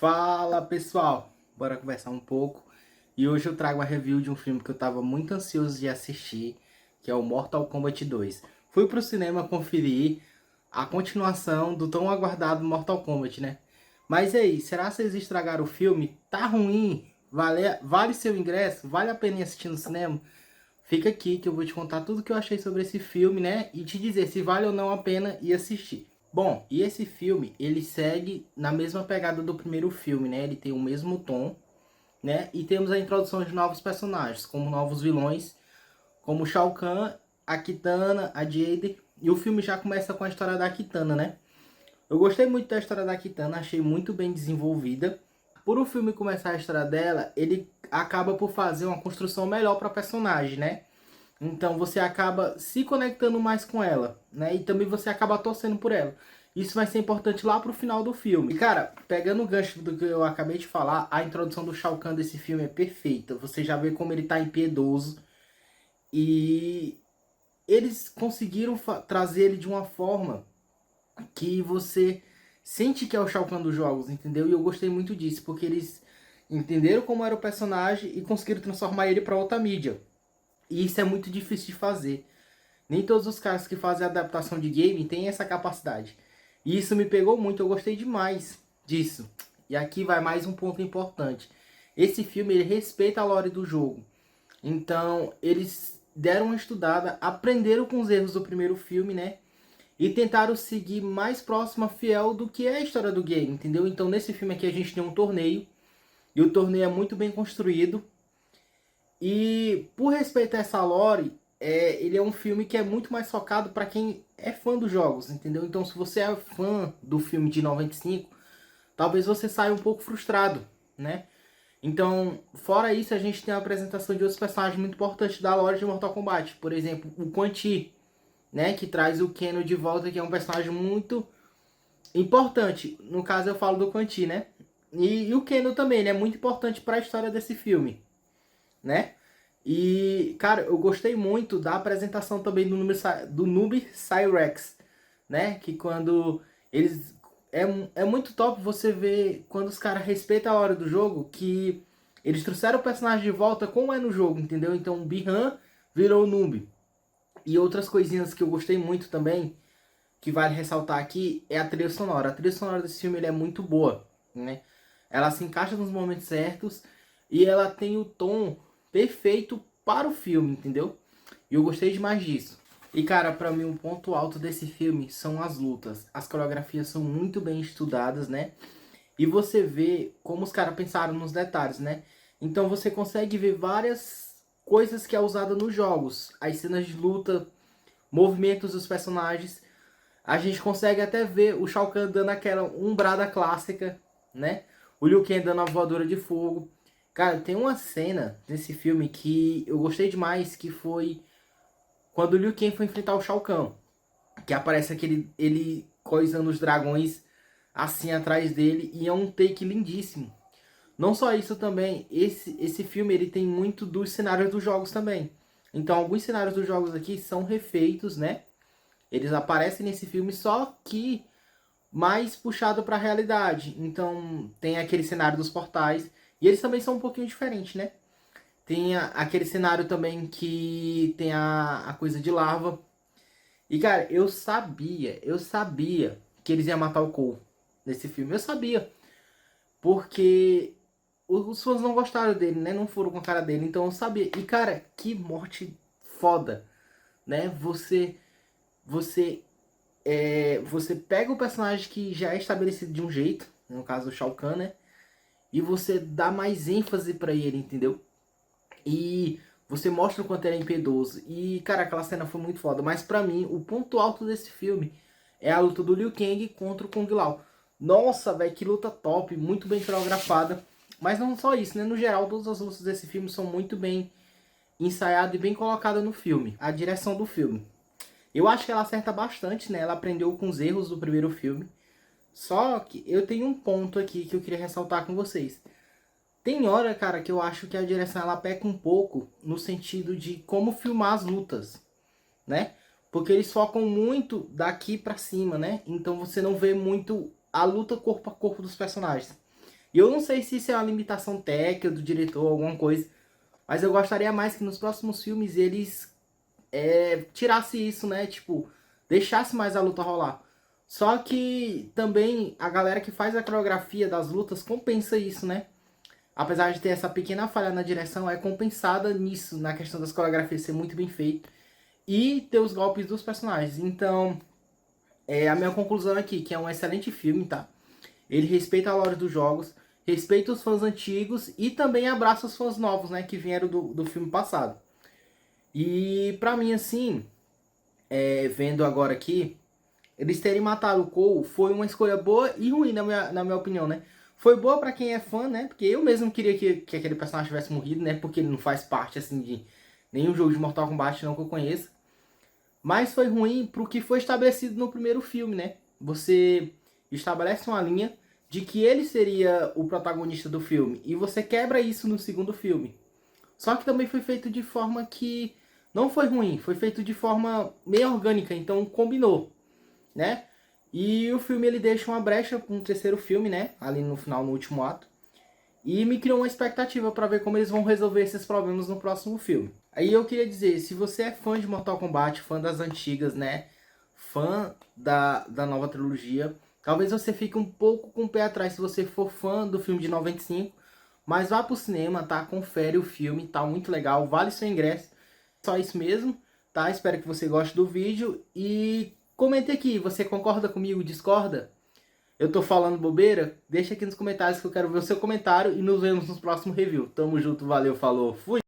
Fala pessoal, bora conversar um pouco. E hoje eu trago a review de um filme que eu tava muito ansioso de assistir, que é o Mortal Kombat 2. Fui pro cinema conferir a continuação do tão aguardado Mortal Kombat, né? Mas e aí, será que eles estragaram o filme? Tá ruim? Vale seu ingresso? Vale a pena ir assistir no cinema? Fica aqui que eu vou te contar tudo que eu achei sobre esse filme, né? E te dizer se vale ou não a pena ir assistir. Bom, e esse filme, ele segue na mesma pegada do primeiro filme, né? Ele tem o mesmo tom, né? E temos a introdução de novos personagens, como novos vilões, como o Shao Kahn, a Kitana, a Jade. E o filme já começa com a história da Kitana, né? Eu gostei muito da história da Kitana, achei muito bem desenvolvida. Por o filme começar a história dela, ele acaba por fazer uma construção melhor para a personagem, né? Então você acaba se conectando mais com ela, né? E também você acaba torcendo por ela. Isso vai ser importante lá pro final do filme. E cara, pegando o gancho do que eu acabei de falar, a introdução do Shao Kahn desse filme é perfeita. Você já vê como ele tá impiedoso. E eles conseguiram trazer ele de uma forma que você sente que é o Shao Kahn dos jogos, entendeu? E eu gostei muito disso, porque eles entenderam como era o personagem e conseguiram transformar ele para outra mídia. E isso é muito difícil de fazer. Nem todos os caras que fazem adaptação de game têm essa capacidade. E isso me pegou muito, eu gostei demais disso. E aqui vai mais um ponto importante. Esse filme ele respeita a lore do jogo. Então, eles deram uma estudada, aprenderam com os erros do primeiro filme, né? E tentaram seguir mais próxima, fiel do que é a história do game, entendeu? Então, nesse filme aqui a gente tem um torneio. E o torneio é muito bem construído. E por respeitar essa lore, ele é um filme que é muito mais focado para quem é fã dos jogos, entendeu? Então se você é fã do filme de 95, talvez você saia um pouco frustrado, né? Então, fora isso, a gente tem a apresentação de outros personagens muito importantes da lore de Mortal Kombat. Por exemplo, o Quan Chi, né? Que traz o Kano de volta, que é um personagem muito importante. No caso, eu falo do Quan Chi, né? E o Kano também, ele é muito importante para a história desse filme, né? E, cara, eu gostei muito da apresentação também do Noob Cyrex, né? Que quando eles... É muito top você ver quando os caras respeitam a hora do jogo, que eles trouxeram o personagem de volta como é no jogo, entendeu? Então o Bihan virou o Noob. E outras coisinhas que eu gostei muito também, que vale ressaltar aqui, é a trilha sonora. A trilha sonora desse filme ele é muito boa, né? Ela se encaixa nos momentos certos e ela tem o tom perfeito para o filme, entendeu? E eu gostei demais disso. E cara, pra mim um ponto alto desse filme são as lutas. As coreografias são muito bem estudadas, né? E você vê como os caras pensaram nos detalhes, né? Então você consegue ver várias coisas que é usada nos jogos. As cenas de luta, movimentos dos personagens. A gente consegue até ver o Shao Kahn dando aquela umbrada clássica, né? O Liu Kang dando a voadora de fogo. Cara, tem uma cena nesse filme que eu gostei demais, que foi quando o Liu Kang foi enfrentar o Shao Kahn. Que aparece aquele ele coisando os dragões assim atrás dele e é um take lindíssimo. Não só isso também, esse filme ele tem muito dos cenários dos jogos também. Então alguns cenários dos jogos aqui são refeitos, né? Eles aparecem nesse filme, só que mais puxado para a realidade. Então tem aquele cenário dos portais e eles também são um pouquinho diferentes, né? Tem aquele cenário também que tem a coisa de lava. E cara, eu sabia que eles iam matar o Cole nesse filme. Eu sabia, porque os fãs não gostaram dele, né? Não foram com a cara dele, então eu sabia. E cara, que morte foda, né? Você pega o personagem que já é estabelecido de um jeito, no caso do Shao Kahn, né? E você dá mais ênfase pra ele, entendeu? E você mostra o quanto ele é impiedoso. E, cara, aquela cena foi muito foda. Mas pra mim, o ponto alto desse filme é a luta do Liu Kang contra o Kung Lao. Nossa, velho, que luta top, muito bem coreografada. Mas não só isso, né? No geral, todas as lutas desse filme são muito bem ensaiadas e bem colocadas no filme. A direção do filme. Eu acho que ela acerta bastante, né? Ela aprendeu com os erros do primeiro filme. Só que eu tenho um ponto aqui que eu queria ressaltar com vocês. Tem hora, cara, que eu acho que a direção ela peca um pouco no sentido de como filmar as lutas, né? Porque eles focam muito daqui pra cima, né? Então você não vê muito a luta corpo a corpo dos personagens. E eu não sei se isso é uma limitação técnica do diretor, alguma coisa, mas eu gostaria mais que nos próximos filmes eles tirasse isso, né? Tipo, deixasse mais a luta rolar. Só que também a galera que faz a coreografia das lutas compensa isso, né? Apesar de ter essa pequena falha na direção, é compensada nisso, na questão das coreografias ser muito bem feito e ter os golpes dos personagens. Então, a minha conclusão aqui, que é um excelente filme, tá? Ele respeita a lore dos jogos, respeita os fãs antigos e também abraça os fãs novos, né? Que vieram do filme passado. E pra mim, assim, vendo agora aqui, eles terem matado o Cole foi uma escolha boa e ruim, na minha opinião, né? Foi boa pra quem é fã, né? Porque eu mesmo queria que aquele personagem tivesse morrido, né? Porque ele não faz parte, assim, de nenhum jogo de Mortal Kombat, não que eu conheça. Mas foi ruim pro que foi estabelecido no primeiro filme, né? Você estabelece uma linha de que ele seria o protagonista do filme. E você quebra isso no segundo filme. Só que também foi feito de forma que não foi ruim. Foi feito de forma meio orgânica, então combinou, né? E o filme ele deixa uma brecha para um terceiro filme, né? Ali no final, no último ato. E me criou uma expectativa para ver como eles vão resolver esses problemas no próximo filme. Aí eu queria dizer, se você é fã de Mortal Kombat, fã das antigas, né? Fã da nova trilogia, talvez você fique um pouco com o pé atrás se você for fã do filme de 95. Mas vá pro cinema, tá? Confere o filme, tá muito legal, vale seu ingresso. Só isso mesmo, tá? Espero que você goste do vídeo e comente aqui, você concorda comigo, discorda? Eu tô falando bobeira? Deixa aqui nos comentários que eu quero ver o seu comentário e nos vemos no próximo review. Tamo junto, valeu, falou, fui!